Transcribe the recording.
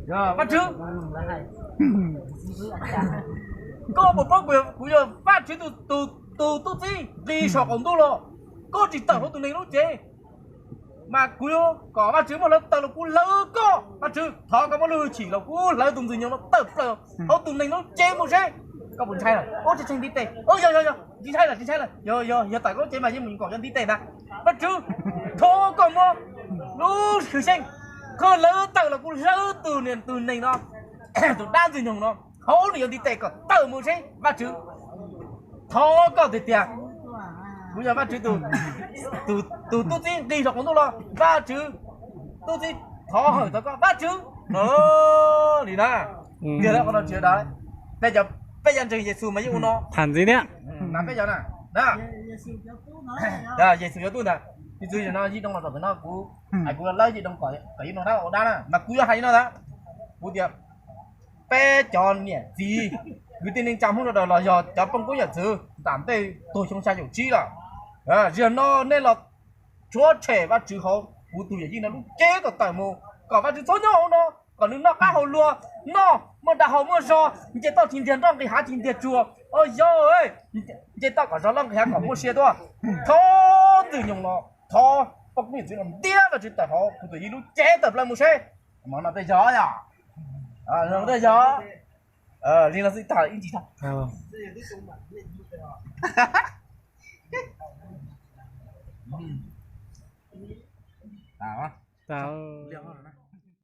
Rồi bắt chứ. Có một bác biểu bây giờ phát chứ từ gì đi sọ cổng tôi lo. Có chỉ tao từ này nó chế. Mà cú có bắt chứ một lần tao là cú lỡ có bắt chứ thọ có một lần chỉ là cú lỡ tùng gì nhau nó tập rồi. Họ từ này nó chế một chế. Các bạn trai rồi. Ôi trên đi tè. Ôi giờ chị trai là. Giờ tại có chế mà nhưng mình còn chân đi tè nè. Bắt chứ. Thọ có một lúc khử sinh. Có lỡ tao là cú lỡ từ này nó. Từ đan từ nhung nó. Hố thì đi tè có tao một chế bắt chứ. Thọ có thể tiền. Bây giờ bắt chứ từ tôi đi học cũng tôi lo bắt chứ tôi đi thọ hỏi tao có bắt chứ đi ra giờ đó con chuyện đấy bây giờ chơi Giêsu mấy nó thằng gì đấy làm bây giờ nè đó Giêsu cho tôi nè thì tôi nó gì trong là rồi nó cú ai cú lấy gì trong cái nó đó đó nè mà cú hay nó đó cú tiệp bé tròn nhỉ gì cứ tin nên chăm không được là giờ cháu không có nhận sự tạm tê tôi không sai hiểu chi là giờ nó nên là chúa trẻ và chữ hậu cú từ gì nó lúc chế cả tại mồ còn và chữ số nhau nó còn nó cá hậu lúa nó mà đã hậu mua so chế tao tìm tiền trong cái há tìm tiền chùa ôi giời ơi chế tao cả lăng cái há có mua xe thôi thô từ nhung nó thô bốc biển chữ làm tiếc và chữ tại họ cú từ gì lúc chế tập lại mua xe mà nó tới gió à nó tới gió liên là gì thả in chỉ thằng tao á tao